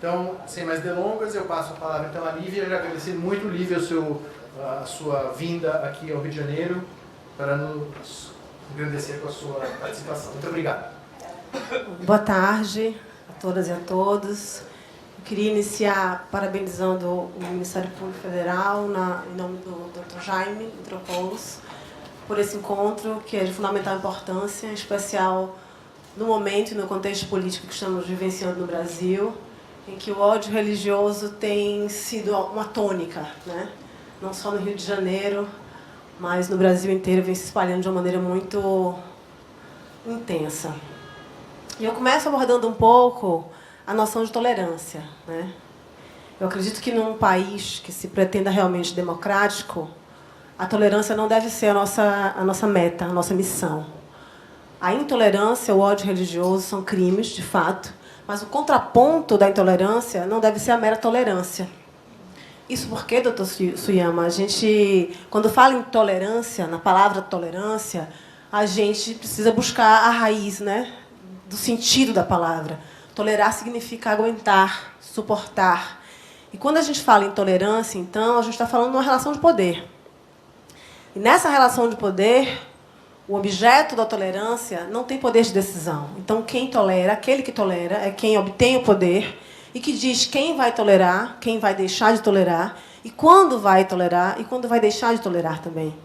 Então, sem mais delongas, eu passo a palavra então à Lívia. Já agradecer muito, Lívia, a sua vinda aqui ao Rio de Janeiro para nos engrandecer com a sua participação. Muito obrigado. Boa tarde a todas e a todos. Eu queria iniciar parabenizando o Ministério Público Federal, em nome do Dr. Jaime Mitropoulos, por esse encontro que é de fundamental importância, em especial no momento e no contexto político que estamos vivenciando no Brasil, em que o ódio religioso tem sido uma tônica, né? Não só no Rio de Janeiro, mas no Brasil inteiro vem se espalhando de uma maneira muito intensa. E eu começo abordando um pouco a noção de tolerância, né? Eu acredito que num país que se pretenda realmente democrático, a tolerância não deve ser a nossa meta, a nossa missão. A intolerância, o ódio religioso são crimes, de fato, mas o contraponto da intolerância não deve ser a mera tolerância. Isso porque, doutor Suyama, a gente, quando fala em tolerância, na palavra tolerância, a gente precisa buscar a raiz, né, do sentido da palavra. Tolerar significa aguentar, suportar. E quando a gente fala em tolerância, então, a gente está falando de uma relação de poder. E nessa relação de poder, o objeto da tolerância não tem poder de decisão. Então, quem tolera, aquele que tolera, é quem obtém o poder e que diz quem vai tolerar, quem vai deixar de tolerar, e quando vai tolerar e quando vai deixar de tolerar também.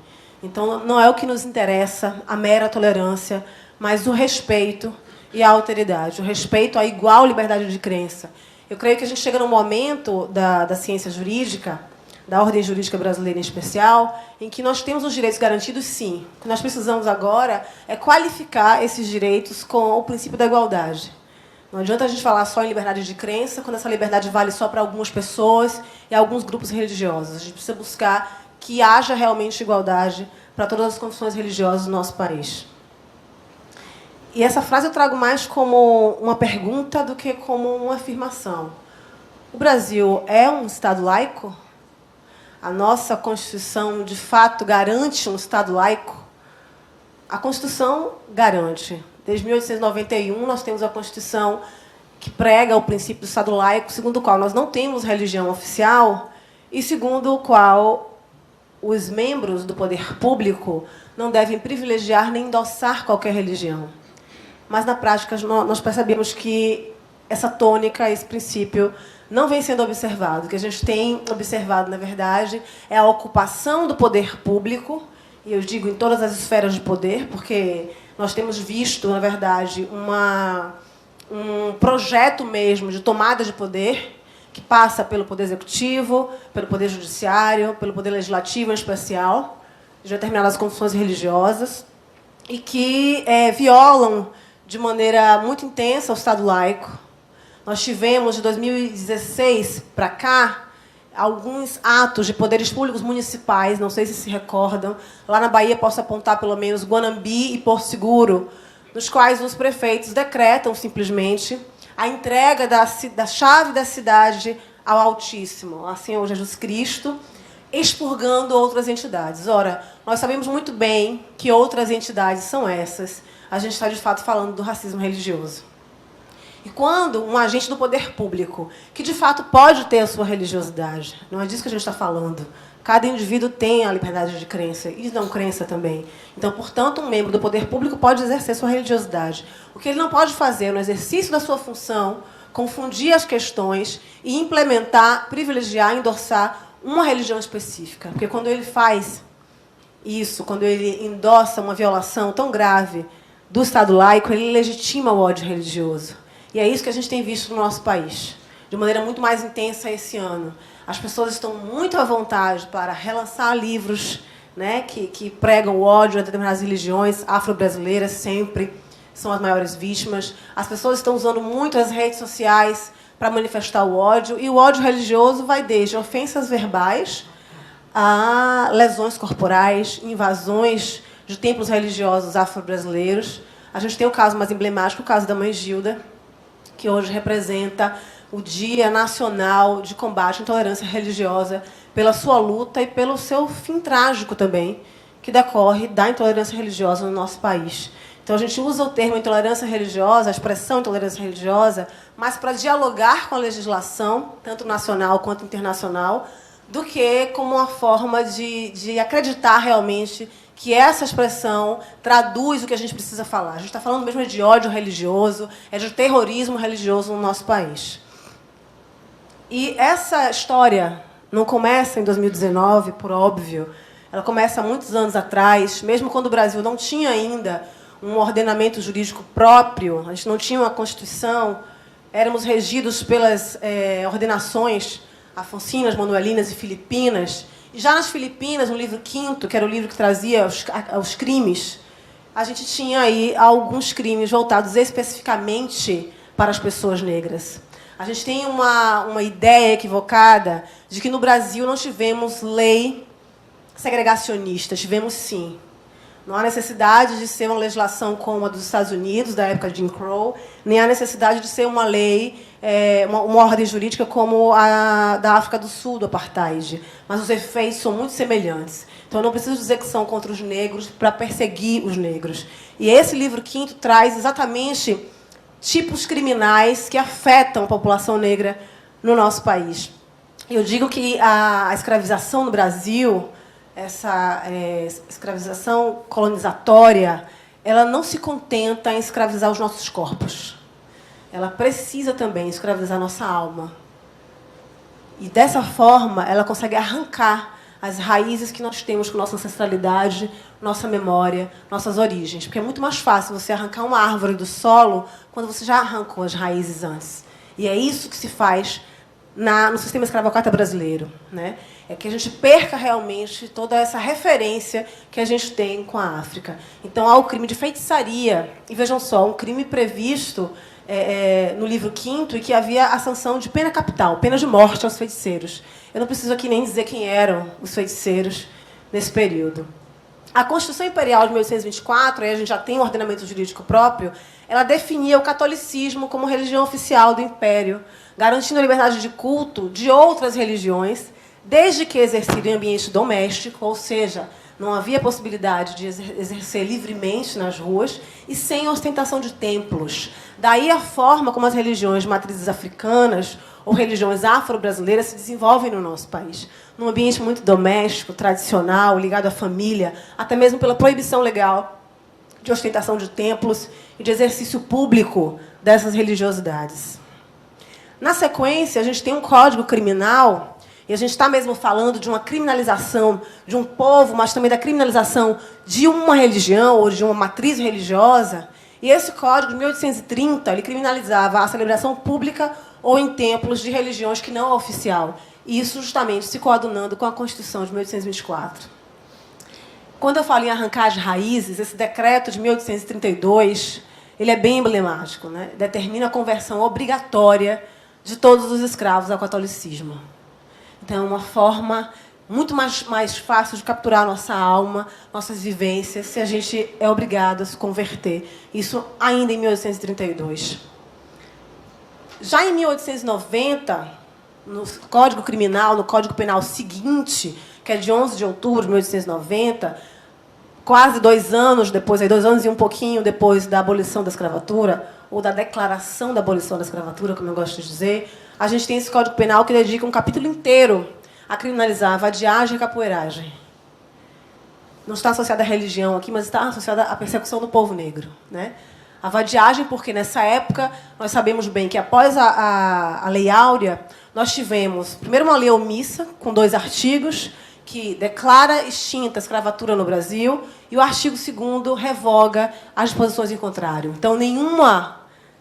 Então, não é o que nos interessa a mera tolerância, mas o respeito e a alteridade, o respeito à igual liberdade de crença. Eu creio que a gente chega num momento da ciência jurídica, da ordem jurídica brasileira em especial, em que nós temos os direitos garantidos, sim. O que nós precisamos agora é qualificar esses direitos com o princípio da igualdade. Não adianta a gente falar só em liberdade de crença, quando essa liberdade vale só para algumas pessoas e alguns grupos religiosos. A gente precisa buscar que haja realmente igualdade para todas as confissões religiosas do nosso país. E essa frase eu trago mais como uma pergunta do que como uma afirmação. O Brasil é um Estado laico? A nossa Constituição, de fato, garante um Estado laico? A Constituição garante. Desde 1891, nós temos a Constituição que prega o princípio do Estado laico, segundo o qual nós não temos religião oficial e segundo o qual os membros do poder público não devem privilegiar nem endossar qualquer religião. Mas, na prática, nós percebemos que essa tônica, esse princípio, não vem sendo observado. O que a gente tem observado, na verdade, é a ocupação do poder público, e eu digo em todas as esferas de poder, porque nós temos visto, na verdade, um projeto mesmo de tomada de poder, que passa pelo poder executivo, pelo poder judiciário, pelo poder legislativo em especial, de determinadas confissões religiosas, e que violam de maneira muito intensa o Estado laico. Nós tivemos, de 2016 para cá, alguns atos de poderes públicos municipais, não sei se recordam, lá na Bahia posso apontar pelo menos Guanambi e Porto Seguro, nos quais os prefeitos decretam simplesmente a entrega da chave da cidade ao Altíssimo, ao Senhor Jesus Cristo, expurgando outras entidades. Ora, nós sabemos muito bem que outras entidades são essas. A gente está, de fato, falando do racismo religioso. E quando um agente do poder público, que, de fato, pode ter a sua religiosidade, não é disso que a gente está falando, cada indivíduo tem a liberdade de crença e de não crença também. Então, portanto, um membro do poder público pode exercer sua religiosidade. O que ele não pode fazer no exercício da sua função, confundir as questões e implementar, privilegiar, endossar uma religião específica. Porque quando ele faz isso, quando ele endossa uma violação tão grave do Estado laico, ele legitima o ódio religioso. E é isso que a gente tem visto no nosso país, de maneira muito mais intensa esse ano. As pessoas estão muito à vontade para relançar livros, né, que pregam o ódio a determinadas religiões afro-brasileiras, sempre são as maiores vítimas. As pessoas estão usando muito as redes sociais para manifestar o ódio, e o ódio religioso vai desde ofensas verbais a lesões corporais, invasões de templos religiosos afro-brasileiros. A gente tem o caso mais emblemático, o caso da mãe Gilda, que hoje representa o Dia Nacional de Combate à Intolerância Religiosa, pela sua luta e pelo seu fim trágico também, que decorre da intolerância religiosa no nosso país. Então, a gente usa o termo intolerância religiosa, a expressão intolerância religiosa, mas para dialogar com a legislação, tanto nacional quanto internacional, do que como uma forma de acreditar realmente que essa expressão traduz o que a gente precisa falar. A gente está falando mesmo de ódio religioso, é de terrorismo religioso no nosso país. E essa história não começa em 2019, por óbvio. Ela começa há muitos anos atrás, mesmo quando o Brasil não tinha ainda um ordenamento jurídico próprio, a gente não tinha uma Constituição, éramos regidos pelas ordenações afoncinas, manuelinas e filipinas. E já nas Filipinas, no livro V, que era o livro que trazia os crimes, a gente tinha aí alguns crimes voltados especificamente para as pessoas negras. A gente tem uma ideia equivocada de que no Brasil não tivemos lei segregacionista. Tivemos, sim. Não há necessidade de ser uma legislação como a dos Estados Unidos, da época de Jim Crow, nem há necessidade de ser uma lei, uma ordem jurídica como a da África do Sul, do Apartheid. Mas os efeitos são muito semelhantes. Então, eu não preciso dizer que são contra os negros para perseguir os negros. E esse livro V traz exatamente tipos criminais que afetam a população negra no nosso país. Eu digo que a escravização no Brasil, essa escravização colonizatória, ela não se contenta em escravizar os nossos corpos. Ela precisa também escravizar a nossa alma. E, dessa forma, ela consegue arrancar as raízes que nós temos com nossa ancestralidade, nossa memória, nossas origens. Porque é muito mais fácil você arrancar uma árvore do solo quando você já arrancou as raízes antes. E é isso que se faz no sistema escravocrata brasileiro, né? É que a gente perca realmente toda essa referência que a gente tem com a África. Então, há o crime de feitiçaria. E, vejam só, um crime previsto no livro V, e que havia a sanção de pena capital, pena de morte aos feiticeiros. Eu não preciso aqui nem dizer quem eram os feiticeiros nesse período. A Constituição Imperial de 1824, aí a gente já tem um ordenamento jurídico próprio, ela definia o catolicismo como religião oficial do Império, garantindo a liberdade de culto de outras religiões, desde que exercida em ambiente doméstico, ou seja, não havia possibilidade de exercer livremente nas ruas e sem ostentação de templos. Daí a forma como as religiões de matrizes africanas ou religiões afro-brasileiras se desenvolvem no nosso país. Num ambiente muito doméstico, tradicional, ligado à família, até mesmo pela proibição legal de ostentação de templos e de exercício público dessas religiosidades. Na sequência, a gente tem um código criminal, e a gente está mesmo falando de uma criminalização de um povo, mas também da criminalização de uma religião ou de uma matriz religiosa. E esse código, de 1830, ele criminalizava a celebração pública ou em templos de religiões que não é oficial. E isso justamente se coadunando com a Constituição de 1824. Quando eu falo em arrancar as raízes, esse decreto de 1832, ele é bem emblemático, né? Determina a conversão obrigatória de todos os escravos ao catolicismo. Então, é uma forma muito mais fácil de capturar a nossa alma, nossas vivências, se a gente é obrigado a se converter. Isso ainda em 1832. Já em 1890, no Código Criminal, no Código Penal seguinte, que é de 11 de outubro de 1890, quase 2 anos depois, 2 anos e um pouquinho depois da abolição da escravatura, ou da declaração da abolição da escravatura, como eu gosto de dizer, a gente tem esse Código Penal que dedica um capítulo inteiro a criminalizar a vadiagem e a capoeiragem. Não está associada à religião aqui, mas está associada à persecução do povo negro, né? A vadiagem, porque nessa época nós sabemos bem que após a Lei Áurea, nós tivemos primeiro uma lei omissa, com 2 artigos, que declara extinta a escravatura no Brasil, e o artigo 2º revoga as disposições em contrário. Então, nenhuma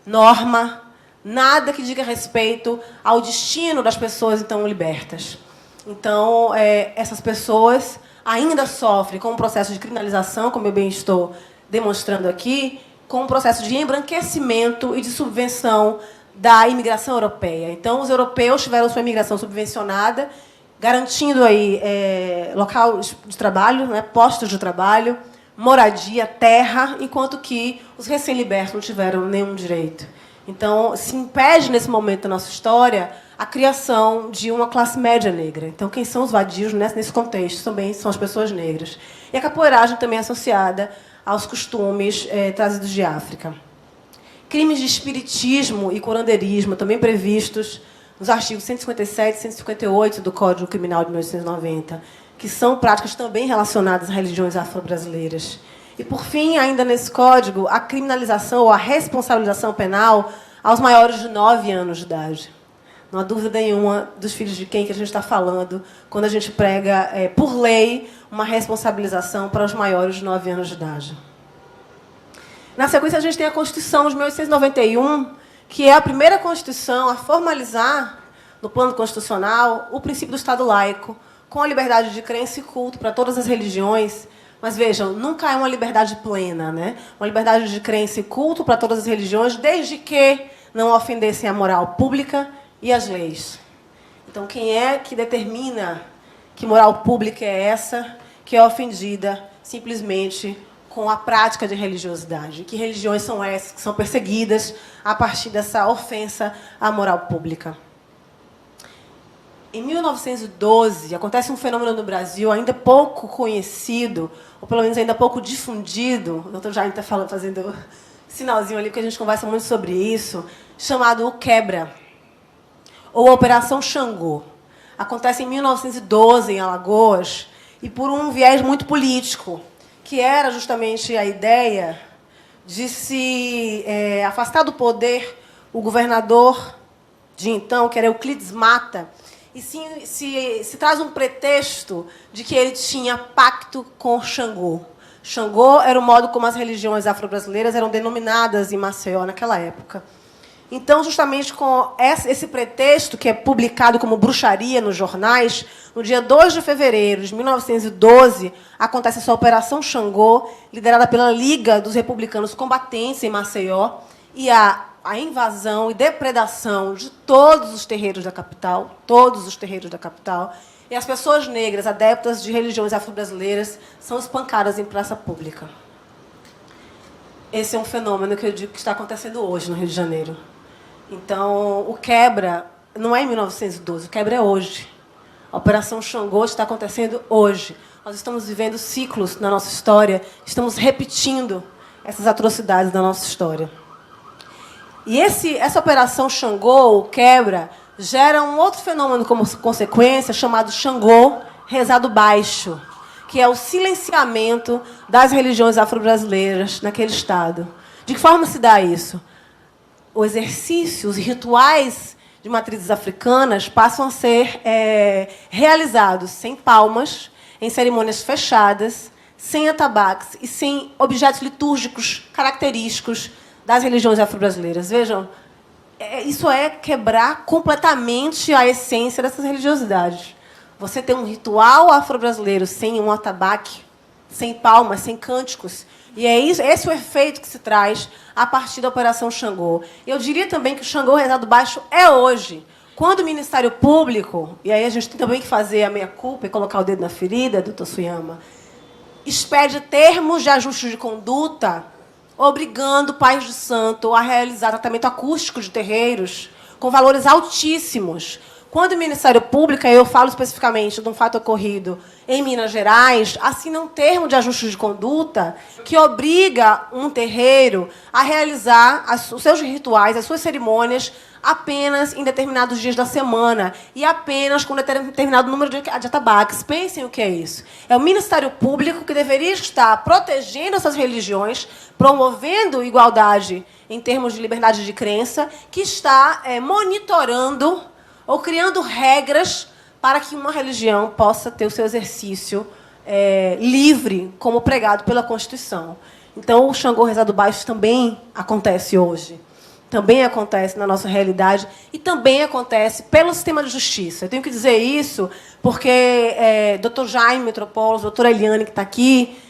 norma, nada que diga respeito ao destino das pessoas então libertas. Então, essas pessoas ainda sofrem com um processo de criminalização, como eu bem estou demonstrando aqui, com um processo de embranquecimento e de subvenção da imigração europeia. Então, os europeus tiveram sua imigração subvencionada, garantindo aí local de trabalho, né, postos de trabalho, moradia, terra, enquanto que os recém-libertos não tiveram nenhum direito. Então, se impede, nesse momento da nossa história, a criação de uma classe média negra. Então, quem são os vadios nesse contexto também são as pessoas negras. E a capoeiragem também é associada aos costumes trazidos de África. Crimes de espiritismo e curanderismo, também previstos nos artigos 157 e 158 do Código Criminal de 1890, que são práticas também relacionadas às religiões afro-brasileiras. E, por fim, ainda nesse código, a criminalização ou a responsabilização penal aos maiores de 9 anos de idade. Não há dúvida nenhuma dos filhos de quem que a gente está falando quando a gente prega, por lei, uma responsabilização para os maiores de 9 anos de idade. Na sequência, a gente tem a Constituição de 1891, que é a primeira Constituição a formalizar, no plano constitucional, o princípio do Estado laico, com a liberdade de crença e culto para todas as religiões. Mas, vejam, nunca é uma liberdade plena, né? Uma liberdade de crença e culto para todas as religiões, desde que não ofendessem a moral pública e as leis. Então, quem é que determina que moral pública é essa que é ofendida simplesmente com a prática de religiosidade? Que religiões são essas que são perseguidas a partir dessa ofensa à moral pública? Em 1912, acontece um fenômeno no Brasil ainda pouco conhecido, ou pelo menos ainda pouco difundido, o doutor Jaime está fazendo sinalzinho ali, porque a gente conversa muito sobre isso, chamado o quebra, ou a Operação Xangô. Acontece em 1912, em Alagoas, e por um viés muito político, que era justamente a ideia de se afastar do poder o governador de então, que era Euclides Mata, e se traz um pretexto de que ele tinha pacto com Xangô. Xangô era o modo como as religiões afro-brasileiras eram denominadas em Maceió naquela época. Então, justamente com esse pretexto, que é publicado como bruxaria nos jornais, no dia 2 de fevereiro de 1912, acontece essa Operação Xangô, liderada pela Liga dos Republicanos Combatentes em Maceió, e a invasão e depredação de todos os terreiros da capital, e as pessoas negras, adeptas de religiões afro-brasileiras, são espancadas em praça pública. Esse é um fenômeno que eu digo que está acontecendo hoje no Rio de Janeiro. Então, o quebra não é em 1912, o quebra é hoje. A Operação Xangô está acontecendo hoje. Nós estamos vivendo ciclos na nossa história, estamos repetindo essas atrocidades da nossa história. E essa Operação Xangô, o quebra, gera um outro fenômeno como consequência, chamado Xangô rezado baixo, que é o silenciamento das religiões afro-brasileiras naquele Estado. De que forma se dá isso? O exercício, os rituais de matrizes africanas passam a ser realizados sem palmas, em cerimônias fechadas, sem atabaques e sem objetos litúrgicos característicos das religiões afro-brasileiras. Vejam, isso é quebrar completamente a essência dessas religiosidades. Você tem um ritual afro-brasileiro sem um atabaque, sem palmas, sem cânticos. E é esse o efeito que se traz a partir da Operação Xangô. Eu diria também que o Xangô rezado baixo é hoje. Quando o Ministério Público, e aí a gente tem também que fazer a meia-culpa e colocar o dedo na ferida, doutor Suyama, expede termos de ajuste de conduta, obrigando pais de santo a realizar tratamento acústico de terreiros com valores altíssimos. Quando o Ministério Público, eu falo especificamente de um fato ocorrido em Minas Gerais, assina um termo de ajuste de conduta que obriga um terreiro a realizar os seus rituais, as suas cerimônias, apenas em determinados dias da semana e apenas com determinado número de atabaques. Pensem o que é isso. É o Ministério Público que deveria estar protegendo essas religiões, promovendo igualdade em termos de liberdade de crença, que está monitorando ou criando regras para que uma religião possa ter o seu exercício livre, como pregado pela Constituição. Então, o Xangô rezado baixo também acontece hoje. Também acontece na nossa realidade e também acontece pelo sistema de justiça. Eu tenho que dizer isso porque Dr. Jaime Metropoulos, doutora Eliane, que está aqui,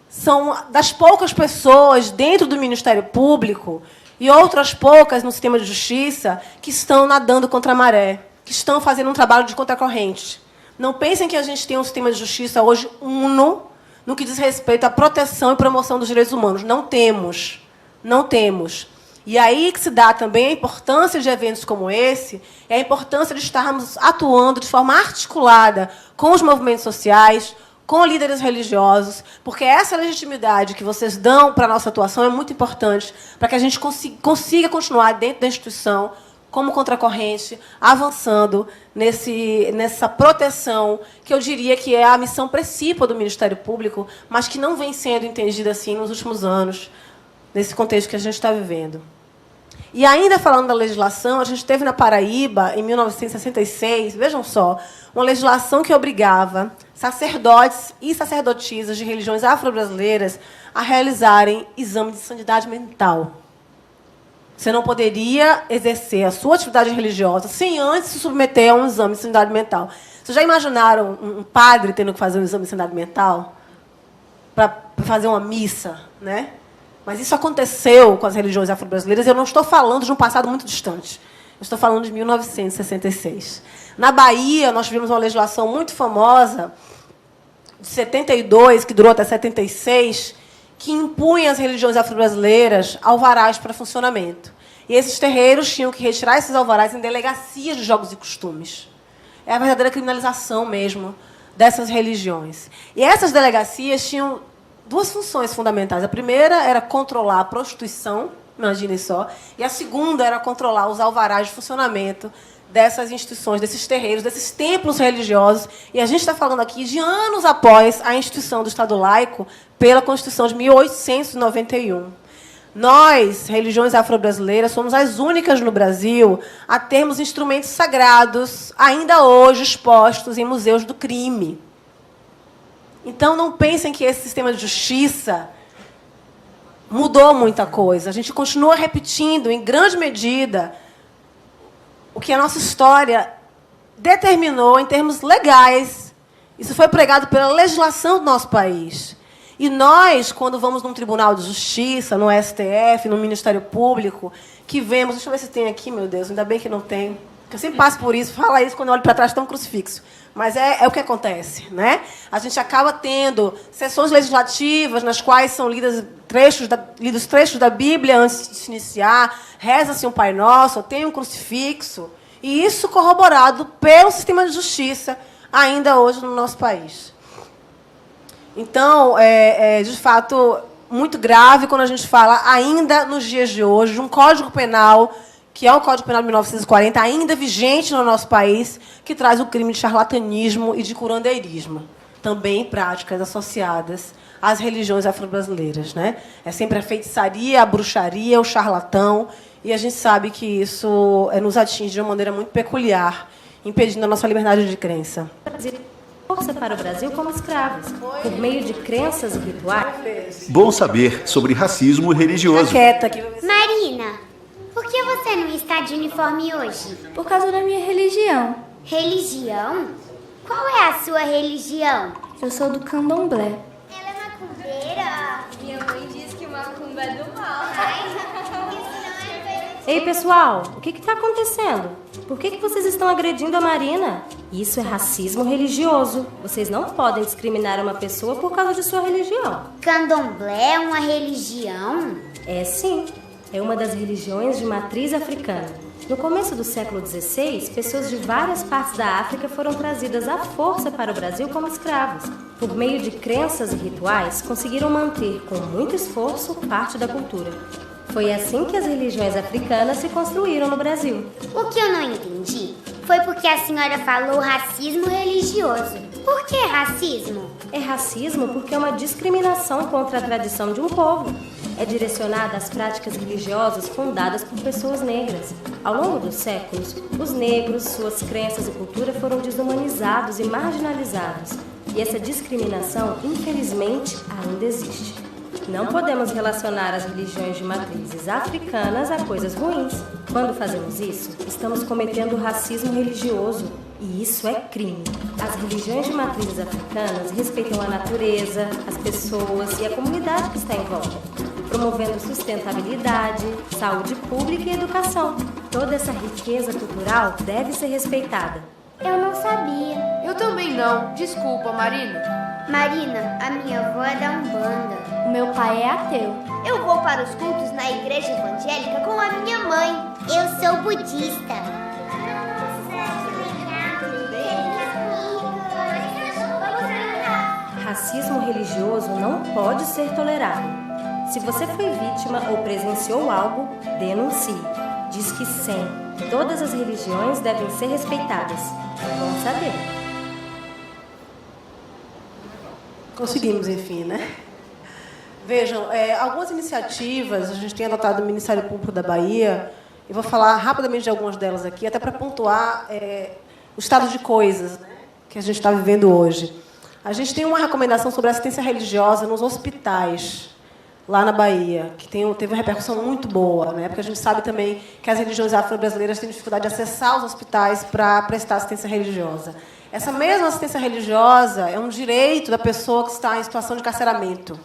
são das poucas pessoas dentro do Ministério Público e outras poucas no sistema de justiça que estão nadando contra a maré, que estão fazendo um trabalho de contracorrente. Não pensem que a gente tem um sistema de justiça hoje uno no que diz respeito à proteção e promoção dos direitos humanos. Não temos. Não temos. E aí que se dá também a importância de eventos como esse, e a importância de estarmos atuando de forma articulada com os movimentos sociais, com líderes religiosos, porque essa legitimidade que vocês dão para a nossa atuação é muito importante para que a gente consiga continuar dentro da instituição como contracorrente, avançando nessa proteção, que eu diria que é a missão principal do Ministério Público, mas que não vem sendo entendida assim nos últimos anos, nesse contexto que a gente está vivendo. E ainda falando da legislação, a gente teve na Paraíba, em 1966, vejam só, uma legislação que obrigava sacerdotes e sacerdotisas de religiões afro-brasileiras a realizarem exame de sanidade mental. Você não poderia exercer a sua atividade religiosa sem antes se submeter a um exame de sanidade mental. Vocês já imaginaram um padre tendo que fazer um exame de sanidade mental para fazer uma missa, né? Mas isso aconteceu com as religiões afro-brasileiras. Eu não estou falando de um passado muito distante. Eu estou falando de 1966. Na Bahia, nós tivemos uma legislação muito famosa, de 72, que durou até 76, que impunha às religiões afro-brasileiras alvarás para funcionamento. E esses terreiros tinham que retirar esses alvarás em delegacias de jogos e costumes. É a verdadeira criminalização mesmo dessas religiões. E essas delegacias tinham duas funções fundamentais. A primeira era controlar a prostituição, imaginem só, e a segunda era controlar os alvarás de funcionamento dessas instituições, desses terreiros, desses templos religiosos. E a gente está falando aqui de anos após a instituição do Estado laico pela Constituição de 1891. Nós, religiões afro-brasileiras, somos as únicas no Brasil a termos instrumentos sagrados, ainda hoje expostos em museus do crime. Então, não pensem que esse sistema de justiça mudou muita coisa. A gente continua repetindo, em grande medida, o que a nossa história determinou em termos legais. Isso foi pregado pela legislação do nosso país. E nós, quando vamos num tribunal de justiça, no STF, no Ministério Público, que vemos... Deixa eu ver se tem aqui, meu Deus, ainda bem que não tem. Eu sempre passo por isso, falo isso quando eu olho para trás, tem um crucifixo. Mas é o que acontece, né? A gente acaba tendo sessões legislativas nas quais são lidos trechos da Bíblia antes de se iniciar, reza-se um Pai Nosso, tem um crucifixo, e isso corroborado pelo sistema de justiça, ainda hoje no nosso país. Então, de fato, muito grave quando a gente fala, ainda nos dias de hoje, de um Código Penal, que é o Código Penal de 1940, ainda vigente no nosso país, que traz o crime de charlatanismo e de curandeirismo, também práticas associadas às religiões afro-brasileiras, né? É sempre a feitiçaria, a bruxaria, o charlatão, e a gente sabe que isso nos atinge de uma maneira muito peculiar, impedindo a nossa liberdade de crença. Força para o Brasil como escravos, por meio de crenças e rituais. Bom saber sobre racismo religioso. Marina, por que você não está de uniforme hoje? Por causa da minha religião. Religião? Qual é a sua religião? Eu sou do candomblé. Ela é macumbeira? Minha mãe diz que macumba é do mal. Ei, pessoal, o que está acontecendo? Por que vocês estão agredindo a Marina? Isso é racismo religioso. Vocês não podem discriminar uma pessoa por causa de sua religião. Candomblé é uma religião? É sim. É uma das religiões de matriz africana. No começo do século XVI, pessoas de várias partes da África foram trazidas à força para o Brasil como escravos. Por meio de crenças e rituais, conseguiram manter, com muito esforço, parte da cultura. Foi assim que as religiões africanas se construíram no Brasil. O que eu não entendi foi porque a senhora falou racismo religioso. Por que racismo? É racismo porque é uma discriminação contra a tradição de um povo. É direcionada às práticas religiosas fundadas por pessoas negras. Ao longo dos séculos, os negros, suas crenças e cultura foram desumanizados e marginalizados. E essa discriminação, infelizmente, ainda existe. Não podemos relacionar as religiões de matrizes africanas a coisas ruins. Quando fazemos isso, estamos cometendo racismo religioso. E isso é crime. As religiões de matrizes africanas respeitam a natureza, as pessoas e a comunidade que está em volta, promovendo sustentabilidade, saúde pública e educação. Toda essa riqueza cultural deve ser respeitada. Eu não sabia. Eu também não. Desculpa, Marina. Marina, a minha avó é da Umbanda. O meu pai é ateu. Eu vou para os cultos na igreja evangélica com a minha mãe. Eu sou budista. racismo religioso não pode ser tolerado. Se você foi vítima ou presenciou algo, denuncie. Diz que sim, todas as religiões devem ser respeitadas. Vamos saber. Conseguimos, enfim, né? Vejam, algumas iniciativas a gente tem adotado no Ministério Público da Bahia. Eu vou falar rapidamente de algumas delas aqui, até para pontuar o estado de coisas, né, que a gente está vivendo hoje. A gente tem uma recomendação sobre assistência religiosa nos hospitais, lá na Bahia, que teve uma repercussão muito boa, né, porque a gente sabe também que as religiões afro-brasileiras têm dificuldade de acessar os hospitais para prestar assistência religiosa. Essa mesma assistência religiosa é um direito da pessoa que está em situação de carceramento.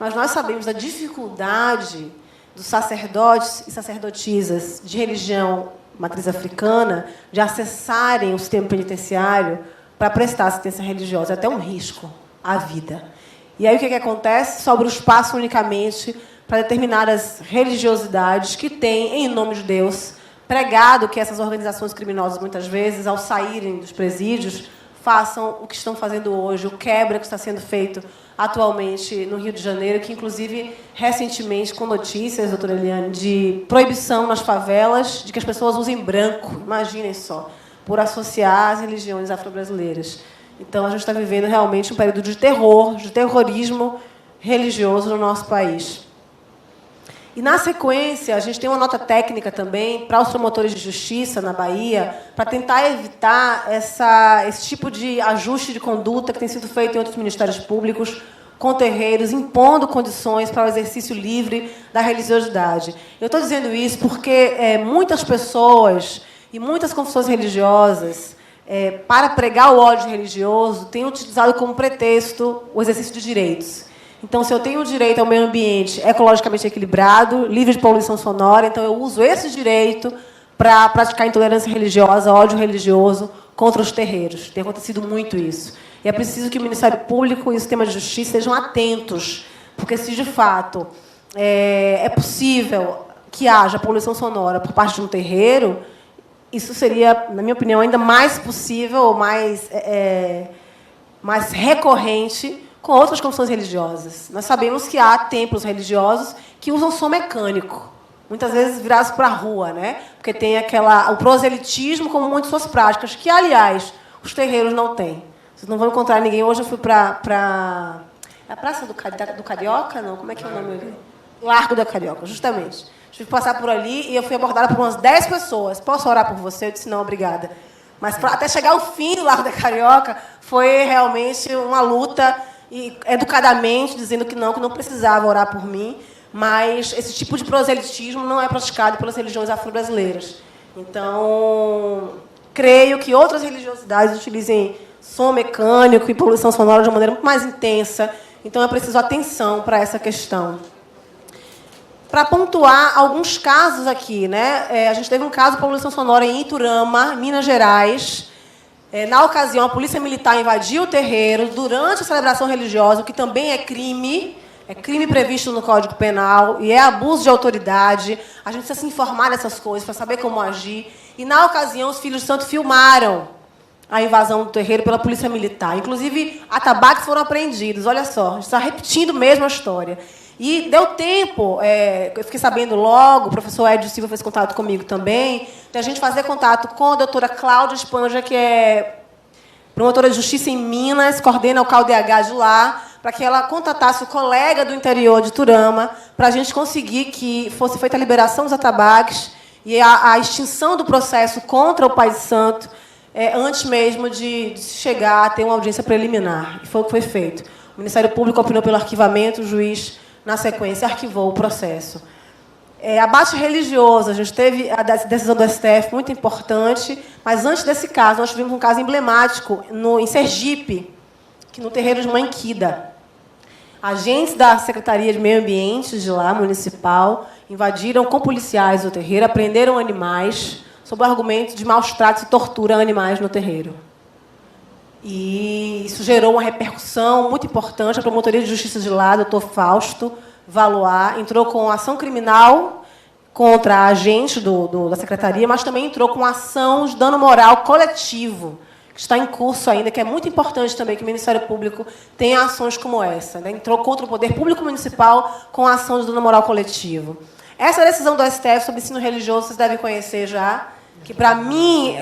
Mas nós sabemos da dificuldade dos sacerdotes e sacerdotisas de religião matriz africana de acessarem o sistema penitenciário para prestar assistência religiosa. É até um risco à vida. E aí o que acontece? Sobra o espaço unicamente para determinadas religiosidades que têm, em nome de Deus, pregado que essas organizações criminosas, muitas vezes, ao saírem dos presídios, façam o que estão fazendo hoje, o quebra que está sendo feito atualmente no Rio de Janeiro, que, inclusive, recentemente, com notícias, doutora Eliane, de proibição nas favelas de que as pessoas usem branco, imaginem só, por associar as religiões afro-brasileiras. Então, a gente está vivendo realmente um período de terror, de terrorismo religioso no nosso país. E, na sequência, a gente tem uma nota técnica também para os promotores de justiça na Bahia, para tentar evitar esse tipo de ajuste de conduta que tem sido feito em outros ministérios públicos, com terreiros, impondo condições para o exercício livre da religiosidade. Eu estou dizendo isso porque muitas pessoas e muitas confissões religiosas, para pregar o ódio religioso, têm utilizado como pretexto o exercício de direitos. Então, se eu tenho o direito ao meio ambiente ecologicamente equilibrado, livre de poluição sonora, então eu uso esse direito para praticar intolerância religiosa, ódio religioso contra os terreiros. Tem acontecido muito isso. E é preciso que o Ministério Público e o sistema de justiça sejam atentos, porque se, de fato, é possível que haja poluição sonora por parte de um terreiro, isso seria, na minha opinião, ainda mais possível, mais recorrente com outras confissões religiosas. Nós sabemos que há templos religiosos que usam som mecânico, muitas vezes virados para a rua, né? Porque tem o proselitismo como uma de suas práticas, que, aliás, os terreiros não têm. Vocês não vão encontrar ninguém. Hoje eu fui para a Praça do Carioca, não? Como é que é o nome ali? Largo da Carioca, justamente. Tive que passar por ali e eu fui abordada por umas 10 pessoas. Posso orar por você? Eu disse, não, obrigada. Mas até chegar ao fim do Largo da Carioca, foi realmente uma luta, e educadamente dizendo que não precisava orar por mim, mas esse tipo de proselitismo não é praticado pelas religiões afro-brasileiras. Então, creio que outras religiosidades utilizem som mecânico e poluição sonora de uma maneira muito mais intensa, então é preciso atenção para essa questão. Para pontuar alguns casos aqui, né? A gente teve um caso de poluição sonora em Iturama, Minas Gerais. Na ocasião, a polícia militar invadiu o terreiro durante a celebração religiosa, o que também é crime previsto no Código Penal e é abuso de autoridade. A gente precisa se informar dessas coisas para saber como agir. E, na ocasião, os filhos de santo filmaram a invasão do terreiro pela polícia militar. Inclusive, atabaques foram apreendidos. Olha só, a gente está repetindo mesmo a história. E deu tempo, eu fiquei sabendo logo, o professor Edio Silva fez contato comigo também, de a gente fazer contato com a doutora Cláudia Espanja, que é promotora de justiça em Minas, coordena o CAUDH de lá, para que ela contatasse o colega do interior de Turama, para a gente conseguir que fosse feita a liberação dos atabaques e a extinção do processo contra o pai de santo, antes mesmo de chegar a ter uma audiência preliminar. E foi o que foi feito. O Ministério Público opinou pelo arquivamento, o juiz, na sequência, arquivou o processo. Abate religioso, a gente teve a decisão do STF muito importante, mas antes desse caso, nós tivemos um caso emblemático em Sergipe, que no terreiro de Manquida. Agentes da Secretaria de Meio Ambiente de lá, municipal, invadiram com policiais o terreiro, apreenderam animais, sob o argumento de maus tratos e tortura a animais no terreiro. E isso gerou uma repercussão muito importante. A Promotoria de Justiça de lá, doutor Fausto Valois, entrou com ação criminal contra a agente da Secretaria, mas também entrou com ação de dano moral coletivo, que está em curso ainda, que é muito importante também que o Ministério Público tenha ações como essa, né? Entrou contra o poder público municipal com a ação de dano moral coletivo. Essa decisão do STF sobre ensino religioso vocês devem conhecer já, que, para mim,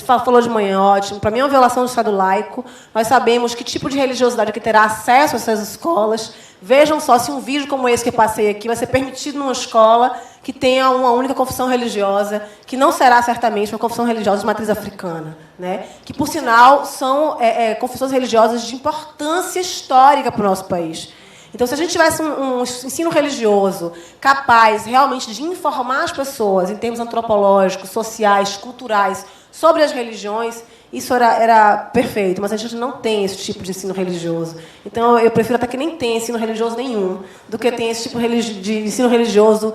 falou de manhã, ótimo, para mim é uma violação do Estado laico. Nós sabemos que tipo de religiosidade que terá acesso a essas escolas. Vejam só, se um vídeo como esse que eu passei aqui vai ser permitido numa escola que tenha uma única confissão religiosa, que não será certamente uma confissão religiosa de matriz africana, né? Que, por sinal, são confissões religiosas de importância histórica para o nosso país. Então, se a gente tivesse um ensino religioso capaz realmente de informar as pessoas em termos antropológicos, sociais, culturais, sobre as religiões, isso era perfeito, mas a gente não tem esse tipo de ensino religioso. Então, eu prefiro até que nem tenha ensino religioso nenhum, do que tenha esse tipo de ensino religioso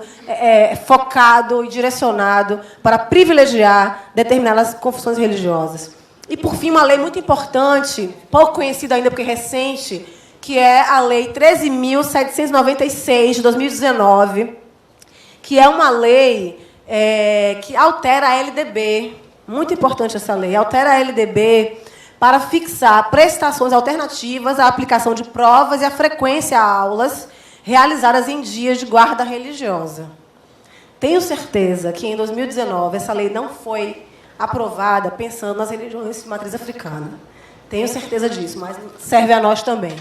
focado e direcionado para privilegiar determinadas confissões religiosas. E, por fim, uma lei muito importante, pouco conhecida ainda porque é recente, que é a Lei 13.796, de 2019, que é uma lei que altera a LDB. Muito importante essa lei. Altera a LDB para fixar prestações alternativas à aplicação de provas e à frequência a aulas realizadas em dias de guarda religiosa. Tenho certeza que, em 2019, essa lei não foi aprovada pensando nas religiões de matriz africana. Tenho certeza disso, mas serve a nós também.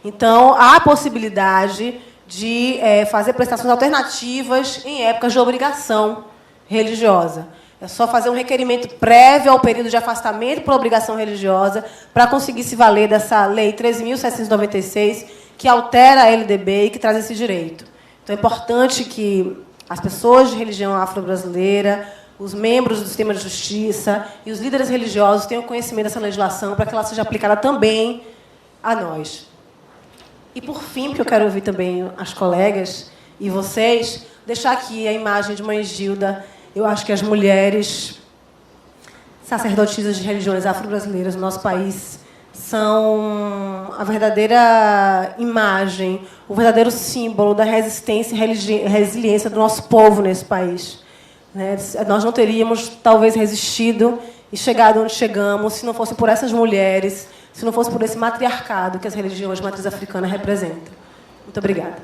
Então, há a possibilidade de fazer prestações alternativas em épocas de obrigação religiosa. É só fazer um requerimento prévio ao período de afastamento por obrigação religiosa para conseguir se valer dessa Lei 13.796, que altera a LDB e que traz esse direito. Então, é importante que as pessoas de religião afro-brasileira, os membros do sistema de justiça e os líderes religiosos tenham conhecimento dessa legislação para que ela seja aplicada também a nós. E, por fim, porque eu quero ouvir também as colegas e vocês, deixar aqui a imagem de Mãe Gilda. Eu acho que as mulheres sacerdotisas de religiões afro-brasileiras no nosso país são a verdadeira imagem, o verdadeiro símbolo da resistência e resiliência do nosso povo nesse país. Né? Nós não teríamos, talvez, resistido e chegado onde chegamos se não fosse por essas mulheres, se não fosse por esse matriarcado que as religiões de matriz africana representam. Muito obrigada.